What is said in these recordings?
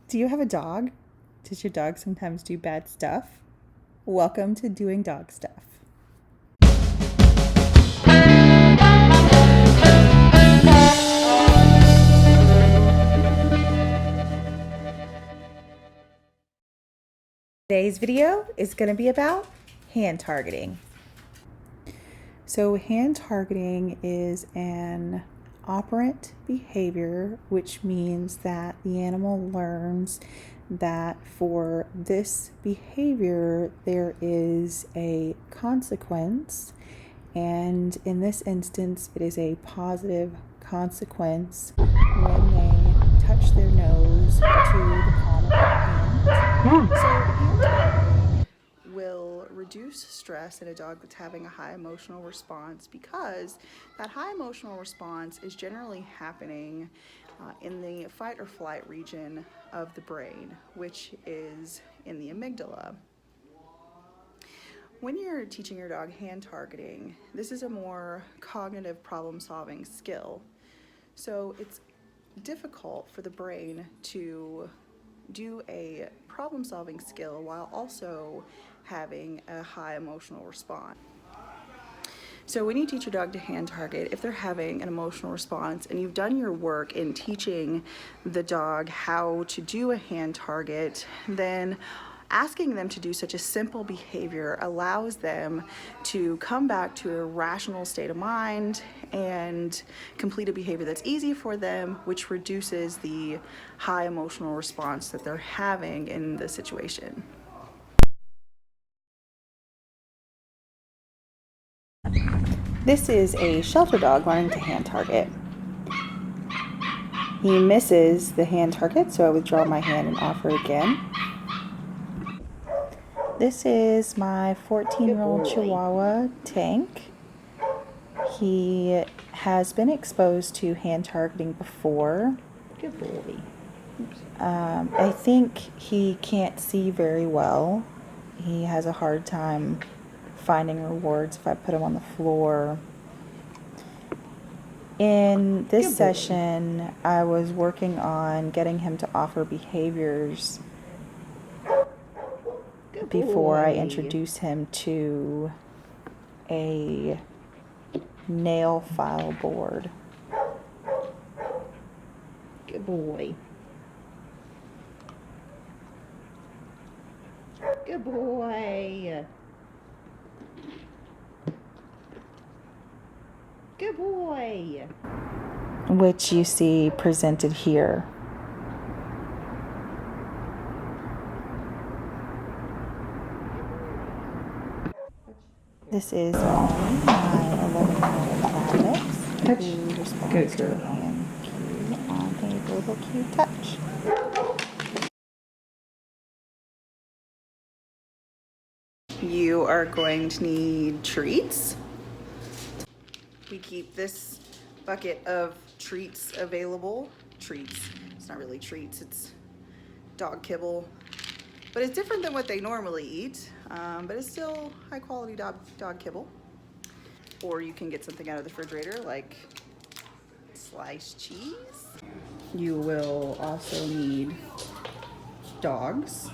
Do you have a dog? Does your dog sometimes do bad stuff? Welcome to Doing Dog Stuff. Today's video is going to be about hand targeting. So hand targeting is an operant behavior, which means that the animal learns that for this behavior there is a consequence, and in this instance it is a positive consequence when they touch their nose to the palm of their hand. So hand targeting will reduce stress in a dog that's having a high emotional response, because that high emotional response is generally happening in the fight or flight region of the brain, which is in the amygdala. When you're teaching your dog hand targeting, this is a more cognitive problem-solving skill. So it's difficult for the brain to do a problem-solving skill while also having a high emotional response. So when you teach your dog to hand target, if they're having an emotional response and you've done your work in teaching the dog how to do a hand target, then asking them to do such a simple behavior allows them to come back to a rational state of mind and complete a behavior that's easy for them, which reduces the high emotional response that they're having in the situation. This is a shelter dog learning to hand target. He misses the hand target, so I withdraw my hand and offer again. This is my 14-year-old Chihuahua, Tank. He has been exposed to hand targeting before. Good boy. I think he can't see very well. He has a hard time finding rewards if I put him on the floor. In this session, I was working on getting him to offer behaviors before I introduce him to a nail file board. Good boy. Good boy. Good boy. Which you see presented here. This is Molly, my 11-year-old Alex, who responds to a hand cue on a verbal cue touch. You are going to need treats. We keep this bucket of treats available. Treats. It's not really treats, it's dog kibble. But it's different than what they normally eat, but it's still high quality dog kibble. Or you can get something out of the refrigerator like sliced cheese. You will also need dogs.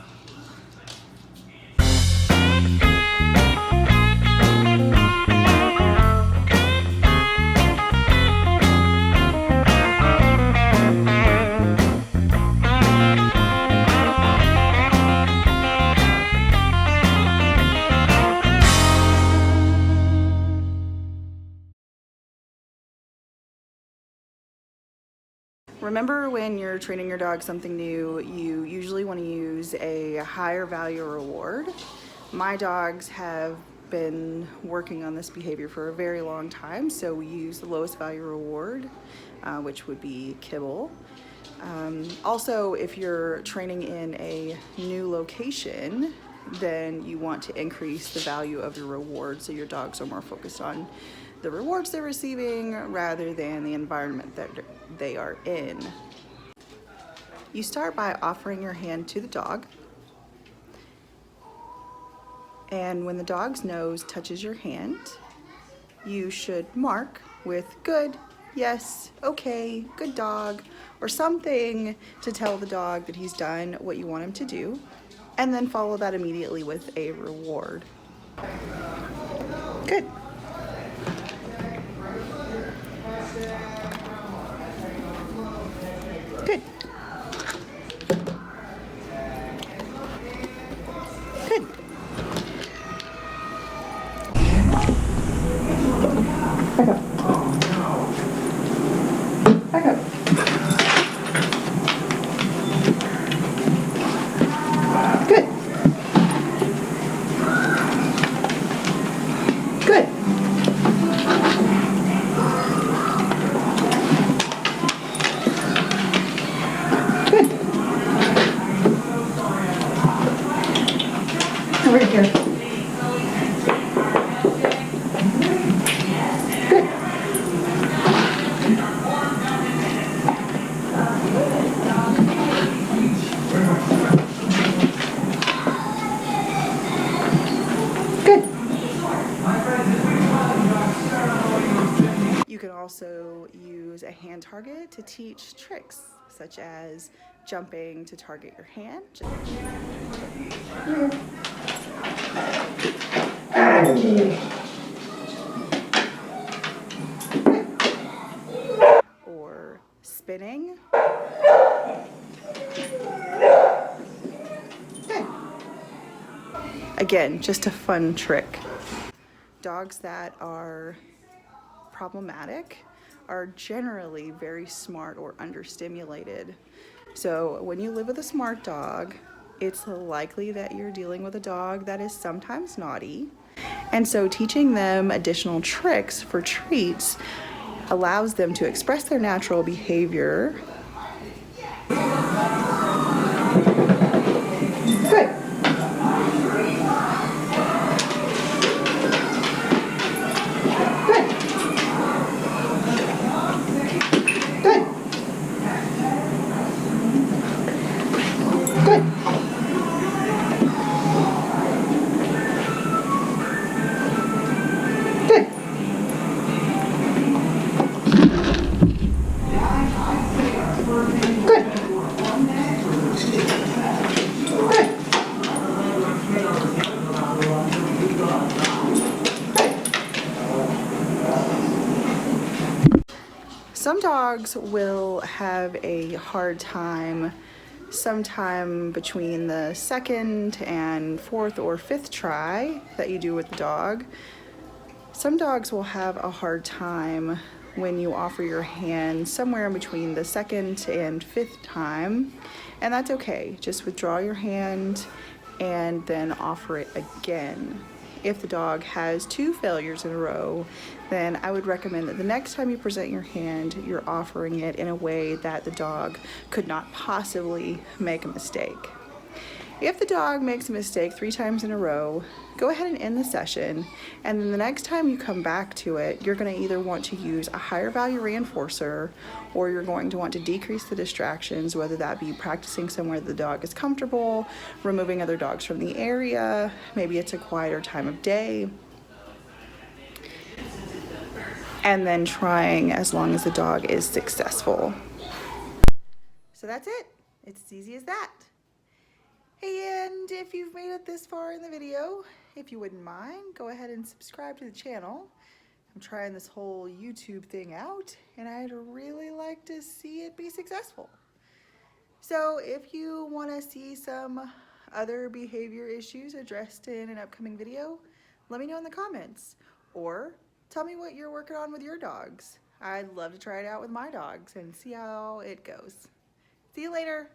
Remember, when you're training your dog something new, you usually want to use a higher value reward. My dogs have been working on this behavior for a very long time, so we use the lowest value reward, which would be kibble. Also, if you're training in a new location, then you want to increase the value of your reward so your dogs are more focused on the rewards they're receiving rather than the environment that they are in. You start by offering your hand to the dog, and when the dog's nose touches your hand, you should mark with good, yes, okay, good dog, or something to tell the dog that he's done what you want him to do, and then follow that immediately with a reward. Good. Good. Good. Back up. Back up. Good. Good. Good. Over here. Good. Good. You can also use a hand target to teach tricks, such as jumping to target your hand. Or spinning. Good. Again, just a fun trick. Dogs that are problematic are generally very smart or understimulated. So when you live with a smart dog, it's likely that you're dealing with a dog that is sometimes naughty. And so teaching them additional tricks for treats allows them to express their natural behavior. Good. Good. Good. Good. Good. Good. Some dogs will have a hard time sometime between the second and fourth or fifth try that you do with the dog. Some dogs will have a hard time when you offer your hand somewhere in between the second and fifth time, and that's okay. Just withdraw your hand and then offer it again. If the dog has 2 failures in a row, then I would recommend that the next time you present your hand, you're offering it in a way that the dog could not possibly make a mistake. If the dog makes a mistake 3 times in a row, go ahead and end the session, and then the next time you come back to it, you're going to either want to use a higher value reinforcer, or you're going to want to decrease the distractions, whether that be practicing somewhere the dog is comfortable, removing other dogs from the area, maybe it's a quieter time of day, and then trying as long as the dog is successful. So that's it. It's as easy as that. And if you've made it this far in the video, if you wouldn't mind, go ahead and subscribe to the channel. I'm trying this whole YouTube thing out, and I'd really like to see it be successful. So if you want to see some other behavior issues addressed in an upcoming video, let me know in the comments, or tell me what you're working on with your dogs. I'd love to try it out with my dogs and see how it goes. See you later.